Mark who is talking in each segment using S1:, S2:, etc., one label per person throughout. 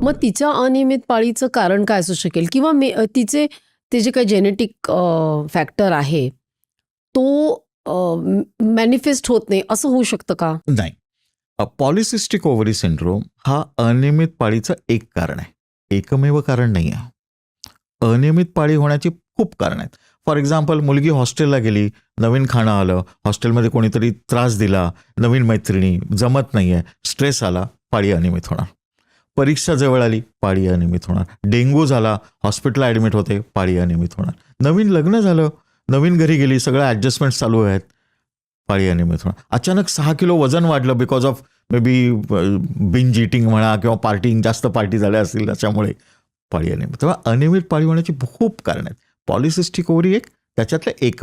S1: मग तिच्या अनियमित पाळीचं कारण काय असू शकेल? किंवा ते जे काही जेनेटिक फॅक्टर आहे तो मॅनिफेस्ट होत नाही असं होऊ शकतं का?
S2: नाही. पॉलिसिस्टिक ओव्हरी सिंड्रोम हा अनियमित पाळीचं एक कारण आहे, एकमेव कारण नाही आहे. अनियमित पाळी होण्याची खूप कारण आहेत. फॉर एक्झाम्पल, मुलगी हॉस्टेलला गेली, नवीन खाणं आलं, हॉस्टेलमध्ये कोणीतरी त्रास दिला, नवीन मैत्रिणी, जमत नाहीये, स्ट्रेस आला, पाळी अनियमित होणार. परीक्षा जवळ आली, पाळी अनियमित होणार. डेंग्यू झाला, हॉस्पिटलला ॲडमिट होते, पाळी अनियमित होणार. नवीन लग्न झालं, नवीन घरी गेली, सगळं ॲडजस्टमेंट चालू आहेत, पाळी अनियमित होणार. अचानक 6 किलो वजन वाढलं because of may be binge eating म्हणा किंवा पार्टिंग, जास्त पार्टी झाल्या असतील त्याच्यामुळे पाळी अनियमित. तेव्हा अनियमित पाळी होण्याची खूप कारण आहेत. पॉलिसिस्टिक ओव्हरी एक त्याच्यातलं एक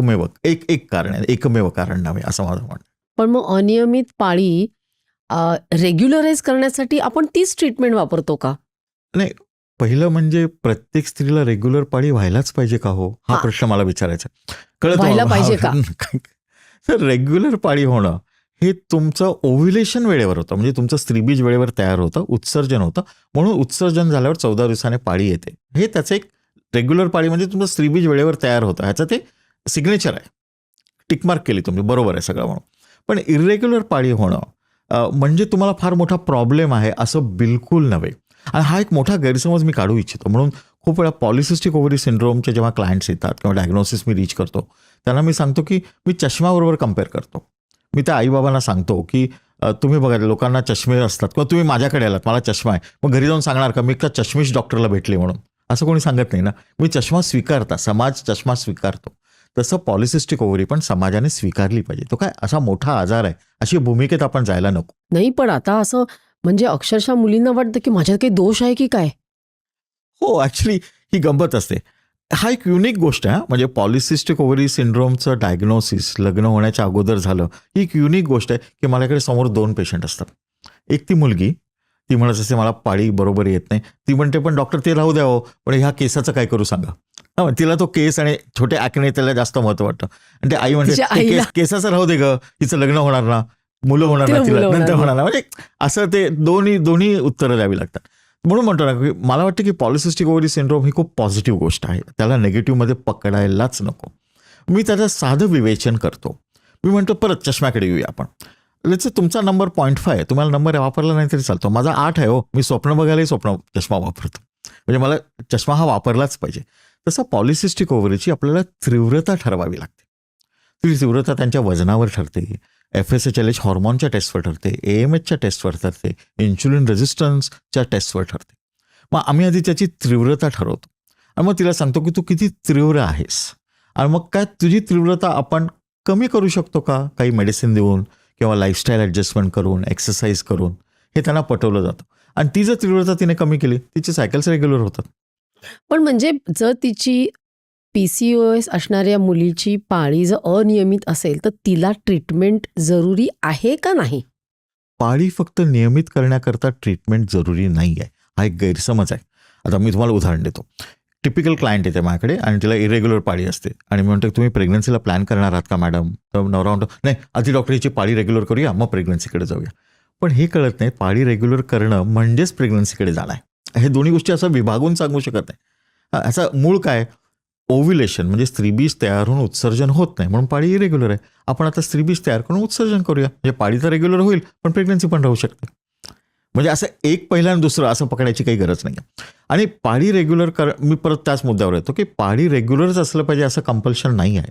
S2: कारण आहे, एकमेव कारण नव्हे असं माझं म्हणणं.
S1: पण मग अनियमित पाळी रेग्युलराईज करण्यासाठी आपण तीच ट्रीटमेंट वापरतो का?
S2: नाही, पहिलं म्हणजे प्रत्येक स्त्रीला रेग्युलर पाळी व्हायलाच पाहिजे का हो, हा प्रश्न मला विचारायचा.
S1: व्हायला पाहिजे का?
S2: तर रेग्युलर पाळी होणं हे तुमचं ओव्ह्युलेशन वेळेवर होतं, म्हणजे तुमचं स्त्रीबीज वेळेवर तयार होतं, उत्सर्जन होतं, म्हणून उत्सर्जन झाल्यावर 14 दिवसाने पाळी येते. हे त्याचं एक रेग्युलर पाळी म्हणजे तुमचं स्त्रीबीज वेळेवर तयार होतं, ह्याचं ते सिग्नेचर आहे, टिकमार्क केली तुम्ही, बरोबर आहे सगळं म्हणून. पण इरेग्युलर पाळी होणं म्हणजे तुम्हाला फार मोठा प्रॉब्लेम आहे असं बिलकुल नव्हे. आणि हा एक मोठा गैरसमज मी काढू इच्छितो. म्हणून खूप वेळा पॉलिसिस्टिक ओव्हरी सिंड्रोमचे जेव्हा क्लायंट्स येतात किंवा डायग्नोसिस मी रीच करतो, त्यांना मी सांगतो की मी चष्म्याबरोबर कम्पेअर करतो. मी त्या आईबाबांना सांगतो की तुम्ही बघा, लोकांना चष्मे असतात किंवा तुम्ही माझ्याकडे आलात, मला चष्मा आहे, मग घरी जाऊन सांगणार का मी का चष्मीश डॉक्टरला भेटले म्हणून? असं कोणी सांगत नाही ना. मी चष्मा स्वीकारता, समाज चष्मा स्वीकारतो. तसं पॉलिसिस्टिक ओव्हरी पण समाजाने स्वीकारली पाहिजे. तो काय असा मोठा आजार आहे अशी भूमिकेत आपण जायला नको.
S1: नाही, पण आता असं म्हणजे अक्षरशः मुलींना वाटतं की माझ्यात काही दोष आहे की काय?
S2: हो, ॲक्च्युली ही गंमत असते. हा एक युनिक गोष्ट आहे. म्हणजे पॉलिसिस्टिक ओव्हरी सिंड्रोमचं डायग्नोसिस लग्न होण्याच्या अगोदर झालं, ही एक युनिक गोष्ट आहे की माझ्याकडे समोर 2 पेशंट असतात. एक ती मुलगी, ती म्हणत असते मला पाळी बरोबर येत नाही. ती म्हणते पण डॉक्टर ते राहू द्या हो, पण ह्या केसाचं काय करू सांगा. तिला तो केस आणि छोटे ॲक्ने त्याला जास्त महत्व वाटतं. आणि ते आई म्हणते केसाचं राहू दे ग, तिचं लग्न होणार ना, मुलं होणार ना, तिला नंतर होणार ना. म्हणजे असं ते दोन्ही उत्तरं द्यावी लागतात. म्हणून म्हणतो ना की मला वाटतं की पॉलिसिस्टिक ओव्हरी सिंड्रोम ही खूप पॉझिटिव्ह गोष्ट आहे, त्याला नेगेटिव्हमध्ये पकडायलाच नको. मी त्याचं साधं विवेचन करतो. मी म्हणतो परत चष्म्याकडे येऊया आपण. तुमचा नंबर 0.5 आहे, तुम्हाला नंबर वापरला नाही तरी चालतो. माझा 8 आहे हो, मी स्वप्न बघायलाही चष्मा वापरतो, म्हणजे मला चष्मा हा वापरलाच पाहिजे. तसं पॉलिसिस्टिक ओव्हरीची आपल्याला तीव्रता ठरवावी लागते. ती तीव्रता त्यांच्या वजनावर ठरते, FSH हॉर्मोनच्या टेस्टवर ठरते, AMHच्या टेस्टवर ठरते, इन्शुलिन रेझिस्टन्सच्या टेस्टवर ठरते. मग आम्ही आधी त्याची तीव्रता ठरवतो आणि मग तिला सांगतो की तू किती तीव्र आहेस, आणि मग काय तुझी तीव्रता आपण कमी करू शकतो का, काही मेडिसिन देऊन किंवा लाईफस्टाईल ॲडजस्टमेंट करून, एक्सरसाइज करून, हे त्यांना पटवलं जातं. आणि ती जर तीव्रता तिने कमी केली, तिची सायकल्स रेग्युलर होतात.
S1: पण म्हणजे जर तिची PCOS असणाऱ्या मुलीची पाळी जर अनियमित असेल तर तिला ट्रीटमेंट जरुरी आहे का नाही?
S2: पाळी फक्त नियमित करण्याकरता ट्रीटमेंट जरुरी नाही आहे, हा एक गैरसमज आहे. आता मी तुम्हाला उदाहरण देतो. टिपिकल क्लायंट येते माझ्याकडे आणि तिला इरेग्युलर पाळी असते आणि मी म्हणतो तुम्ही प्रेग्नन्सीला प्लॅन करणार आहात का मॅडम? तर नवरा म्हणतो नाही, आधी डॉक्टरची पाळी रेग्युलर करूया, मग प्रेग्नन्सीकडे जाऊया. पण हे कळत नाही, पाळी रेग्युलर करणं म्हणजेच प्रेग्नन्सीकडे जाणं आहे. हे दोन्ही गोष्टी असं विभागून सांगू शकत नाही. ह्याचं मूळ काय, ओव्ह्युलेशन म्हणजे स्त्रीबीज तयार होऊन उत्सर्जन होत नाही म्हणून पाळी इरेग्युलर आहे. आपण आता स्त्रीबीज तयार करून उत्सर्जन करूया, म्हणजे पाळी तर रेग्युलर होईल पण प्रेग्नन्सी पण राहू शकते. म्हणजे असं एक पहिलं आणि दुसरं असं पकडायची काही गरज नाही. आणि पाळी रेग्युलर मी परत त्याच मुद्द्यावर येतो की पाळी रेग्युलरच असलं पाहिजे असं कंपल्शन नाही आहे.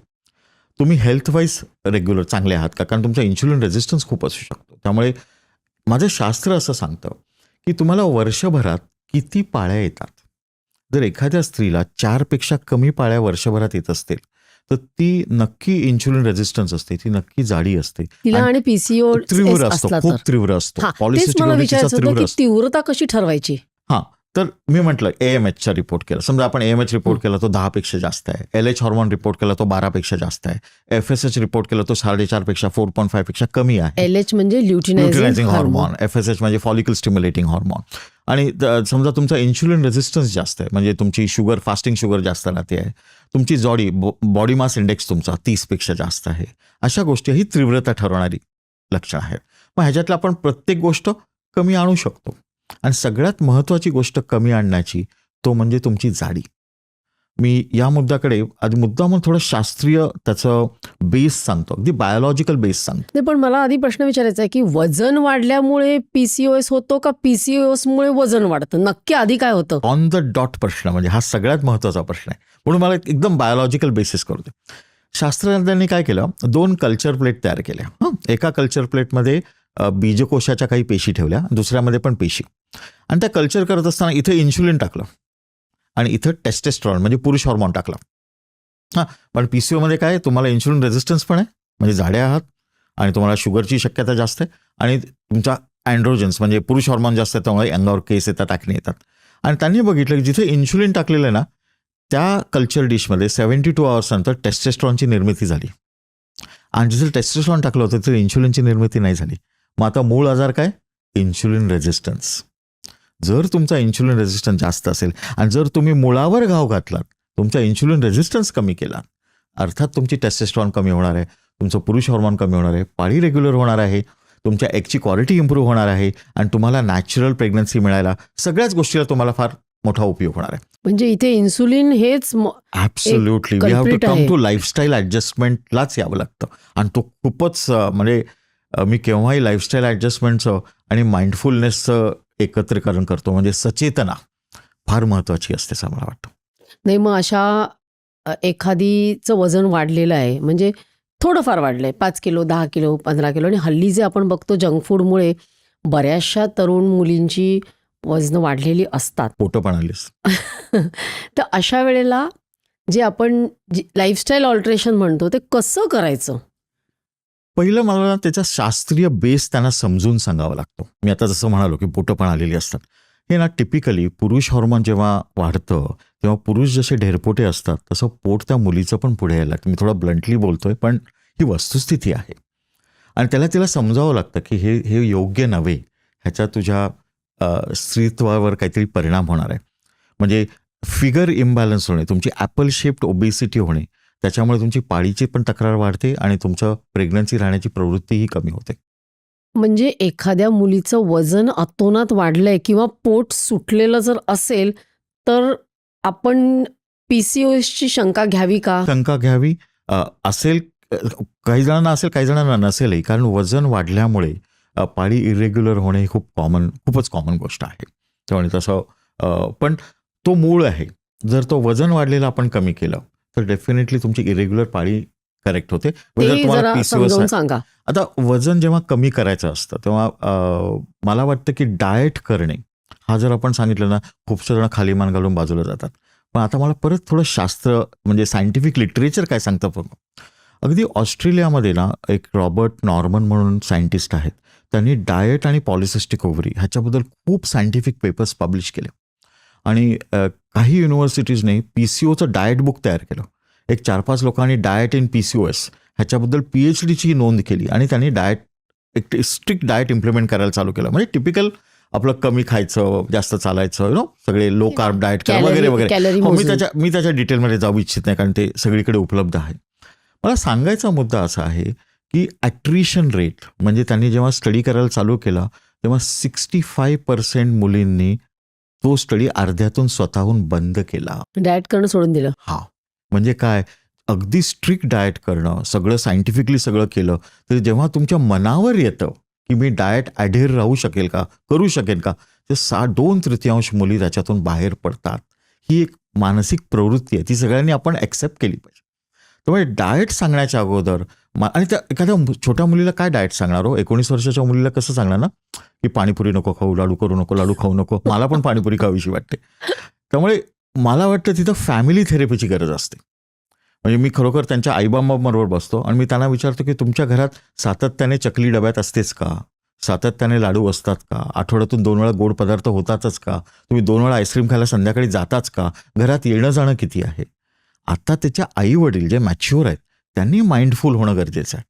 S2: तुम्ही हेल्थ वाईज रेग्युलर चांगले आहात का, कारण तुमचा इन्शुलिन रेझिस्टन्स खूप असू शकतो. त्यामुळे माझं शास्त्र असं सांगतं की तुम्हाला वर्षभरात किती पाळ्या येतात. जर एखाद्या स्त्रीला 4 पेक्षा कमी पाळ्या वर्षभरात येत असतील तर ती नक्की इन्शुलिन रेझिस्टन्स असते, ती नक्की जाडी असते,
S1: तिला आणि PCOS
S2: तीव्र असतो, खूप तीव्र असतो.
S1: पॉलिसिस्टिक ओव्हरीची तीव्रता कशी ठरवायची?
S2: हां, तर मी म्हटलं AMHचा रिपोर्ट केला, समजा आपण AMH रिपोर्ट केला तो 10 पेक्षा जास्त आहे, LH हॉर्मोन रिपोर्ट केला तो 12 पेक्षा जास्त आहे, FSH रिपोर्ट केला तो 4.5 पेक्षा 4.5 पेक्षा कमी आहे.
S1: LH म्हणजे ल्युटिनायझिंग हॉर्मोन,
S2: FSH म्हणजे फॉलिकल स्टिम्युलेटिंग हॉर्मोन. आणि समजा तुमचा इन्शुलिन रेझिस्टन्स जास्त आहे, म्हणजे तुमची शुगर, फास्टिंग शुगर जास्त राहते आहे, तुमची बॉडी मास इंडेक्स तुमचा 30 पेक्षा जास्त आहे, अशा गोष्टी ही तीव्रता ठरवणारी लक्षणं आहेत. मग ह्याच्यातलं आपण प्रत्येक गोष्ट कमी आणू शकतो. आणि सगळ्यात महत्त्वाची गोष्ट कमी आणण्याची तो म्हणजे तुमची जाडी. मी या मुद्द्याकडे आधी मुद्दामून थोडं शास्त्रीय त्याचं बेस सांगतो, अगदी बायोलॉजिकल बेस सांगतो.
S1: नाही, पण मला आधी प्रश्न विचारायचा आहे की वजन वाढल्यामुळे पीसीओएस होतो का पीसीओएस मुळे वजन वाढतं? नक्की आधी काय होतं?
S2: ऑन द डॉट प्रश्न, म्हणजे हा सगळ्यात महत्त्वाचा प्रश्न आहे, म्हणून मला एकदम बायोलॉजिकल बेसिस करू दे. शास्त्रज्ञांनी काय केलं, 2 कल्चर प्लेट तयार केल्या. एका कल्चर प्लेटमध्ये बीजकोशाच्या काही पेशी ठेवल्या, दुसऱ्यामध्ये पण पेशी, आणि त्या कल्चर करत असताना इथे इन्शुलिन टाकलं आणि इथं टेस्टेस्ट्रॉन म्हणजे पुरुष हॉर्मोन टाकला. पण पीसीओमध्ये काय, तुम्हाला इन्शुलिन रेझिस्टन्स पण आहे, म्हणजे जाडे आहात आणि तुम्हाला शुगरची शक्यता जास्त आहे, आणि तुमचा अँड्रोजन्स म्हणजे पुरुष हॉर्मोन जास्त आहे, त्यामुळे अंगावर केस येतात, टाकणे येतात. आणि त्यांनी बघितलं की जिथे इन्शुलिन टाकलेलं आहे ना, त्या कल्चर डिशमध्ये 72 आवर्स नंतर टेस्टेस्ट्रॉनची निर्मिती झाली, आणि जिथे टेस्टेस्ट्रॉन टाकलं होतं तिथे इन्शुलिनची निर्मिती नाही झाली. मग आता मूळ आजार काय, इन्शुलिन रेझिस्टन्स. जर तुमचा इन्शुलिन रेझिस्टन्स जास्त असेल आणि जर तुम्ही मुळावर घाव घातलात, तुमचा इन्शुलिन रेझिस्टन्स कमी केला, अर्थात तुमची टेस्टेस्ट्रॉन कमी होणार आहे, तुमचं पुरुष हॉर्मोन कमी होणार आहे, पाळी रेग्युलर होणार आहे, तुमच्या एगची क्वालिटी इम्प्रूव्ह होणार आहे, आणि तुम्हाला नॅचरल प्रेग्नन्सी मिळायला सगळ्याच गोष्टीला तुम्हाला फार मोठा उपयोग होणार आहे.
S1: म्हणजे इथे इन्सुलिन हेच
S2: absolutely we have to
S1: culprit
S2: कम
S1: आहे.
S2: टू लाईफस्टाईल ॲडजस्टमेंटलाच यावं लागतं, आणि तो खूपच म्हणजे मी केव्हाही लाईफस्टाईल ॲडजस्टमेंटचं आणि माइंडफुलनेसचं एकत्रीकरण करतो, म्हणजे सचेतना फार महत्त्वाची असते असं मला वाटतं.
S1: नाही, मग अशा एखादीचं वजन वाढलेलं आहे, म्हणजे थोडंफार वाढलंय, 5 किलो, 10 किलो, 15 किलो, आणि हल्ली जे आपण बघतो जंक फूडमुळे बऱ्याचशा तरुण मुलींची वजन वाढलेली असतात.
S2: पोटं पण आलीस.
S1: तर अशा वेळेला जे आपण लाईफस्टाईल ऑल्टरेशन म्हणतो ते कसं करायचं?
S2: पहिलं मला त्याचा शास्त्रीय बेस त्यांना समजून सांगावा लागतो. मी आता जसं म्हणालो की पोटं पण आलेली असतात, हे ना टिपिकली पुरुष हॉर्मोन जेव्हा वाढतं तेव्हा पुरुष जसे ढेरपोटे असतात तसं पोट त्या मुलीचं पण पुढे यायला लागतं. मी थोडं ब्लंटली बोलतोय, पण ही वस्तुस्थिती आहे, आणि तिला समजावं लागतं की हे योग्य नव्हे, ह्याच्या तुझ्या स्त्रीत्वावर काहीतरी परिणाम होणार आहे. म्हणजे फिगर इम्बॅलन्स होणे, तुमची ॲपल शेप्ड ओबेसिटी होणे, त्याच्यामुळे तुमची पाळीची पण तक्रार वाढते आणि तुमचं प्रेग्नन्सी राहण्याची प्रवृत्तीही कमी होते.
S1: म्हणजे एखाद्या मुलीचं वजन अतोनात वाढलंय किंवा पोट सुटलेलं जर असेल तर आपण पीसीओएसची शंका घ्यावी का?
S2: शंका घ्यावी असेल, काही जणांना असेल, काही जणांना नसेलही, कारण वजन वाढल्यामुळे पाळी इरेग्युलर होणे ही खूपच कॉमन गोष्ट आहे. त्यामुळे तसं पण तो मूळ आहे. जर तो वजन वाढलेला आपण कमी केलं तर डेफिनेटली तुमची इरेग्युलर पाळी करेक्ट होते.
S1: ते जरा समजावून सांगा.
S2: आता वजन जेव्हा कमी करायचं असतं तेव्हा मला वाटतं की डाएट करणे, हा जर आपण सांगितलं ना, खूपशा जण खाली मान घालून बाजूला जातात. पण आता मला परत थोडं शास्त्र म्हणजे सायंटिफिक लिटरेचर काय सांगतं बघ. अगदी ऑस्ट्रेलियामध्ये ना एक रॉबर्ट नॉर्मन म्हणून सायंटिस्ट आहेत, त्यांनी डाएट आणि पॉलिसिस्टिक ओव्हरी ह्याच्याबद्दल खूप सायंटिफिक पेपर्स पब्लिश केले, आणि काही युनिव्हर्सिटीजने PCOचं डाएट बुक तयार केलं. एक 4-5 लोकांनी डाएट इन PCOS ह्याच्याबद्दल PhDची नोंद केली, आणि त्यांनी एक स्ट्रिक्ट डाएट इम्प्लिमेंट करायला चालू केलं. म्हणजे टिपिकल आपलं कमी खायचं, जास्त चालायचं, सगळे लो कार्ब डाएट वगैरे वगैरे. मी त्याच्या डिटेलमध्ये जाऊ इच्छित नाही, कारण ते सगळीकडे उपलब्ध आहे. मला सांगायचा मुद्दा असा आहे की ॲट्रिशन रेट, म्हणजे त्यांनी जेव्हा स्टडी करायला चालू केला तेव्हा 65% मुलींनी तो स्टडी अर्ध्यातून स्वतःहून बंद केला.
S1: डाएट करणं सोडून दिलं.
S2: म्हणजे काय, अगदी स्ट्रिक्ट डाएट करणं, सगळं सायंटिफिकली सगळं केलं, तर जेव्हा तुमच्या मनावर येतं की मी डाएट ॲढेर राहू शकेल का, करू शकेल का, ते 2/3 मुली त्याच्यातून बाहेर पडतात. ही एक मानसिक प्रवृत्ती आहे, ती सगळ्यांनी आपण ॲक्सेप्ट केली पाहिजे. त्यामुळे डाएट सांगण्याच्या अगोदर आणि त्या एखाद्या छोट्या मुलीला काय डाएट सांगणार हो? 19 वर्षाच्या मुलीला कसं सांगणार ना की पाणीपुरी नको खाऊ, लाडू खाऊ नको. मला पण पाणीपुरी खावीशी वाटते. त्यामुळे मला वाटतं तिथं फॅमिली थेरपीची गरज असते. म्हणजे मी खरोखर त्यांच्या आईबाबांबरोबर बसतो आणि मी त्यांना विचारतो की तुमच्या घरात सातत्याने चकली डब्यात असतेच का, सातत्याने लाडू असतात का, आठवड्यातून 2 वेळा गोड पदार्थ होतातच का, तुम्ही 2 वेळा आईस्क्रीम खायला संध्याकाळी जाताच का, घरात येणं जाणं किती आहे. आता त्याच्या आई वडील जे मॅच्युअर आहेत त्यांनी माइंडफुल होणं गरजेचं आहे.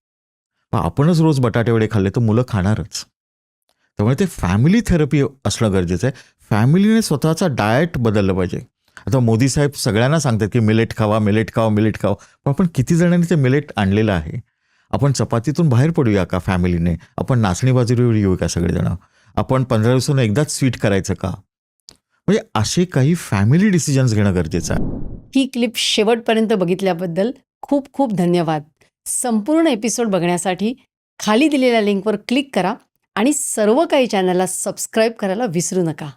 S2: पण आपणच रोज बटाटे वडे खाल्ले तर मुलं खाणारच. त्यामुळे ते फॅमिली थेरपी असणं गरजेचं आहे. फॅमिलीने स्वतःचा डाएट बदललं पाहिजे. आता मोदी साहेब सगळ्यांना सांगतात की मिलेट खावा. पण आपण किती जणांनी ते मिलेट आणलेलं आहे? आपण चपातीतून बाहेर पडूया का फॅमिलीने? आपण नाचणी बाजरीवर येऊ का सगळेजण? आपण 15 दिवसांनी एकदाच स्वीट करायचं का? म्हणजे असे काही फॅमिली डिसिजन्स घेणं गरजेचं आहे.
S1: ही क्लिप शेवटपर्यंत बघितल्याबद्दल खूप खूप धन्यवाद. संपूर्ण एपिसोड बघण्यासाठी खाली दिलेल्या लिंकवर क्लिक करा आणि सर्व काही चॅनलला सबस्क्राईब करायला विसरू नका.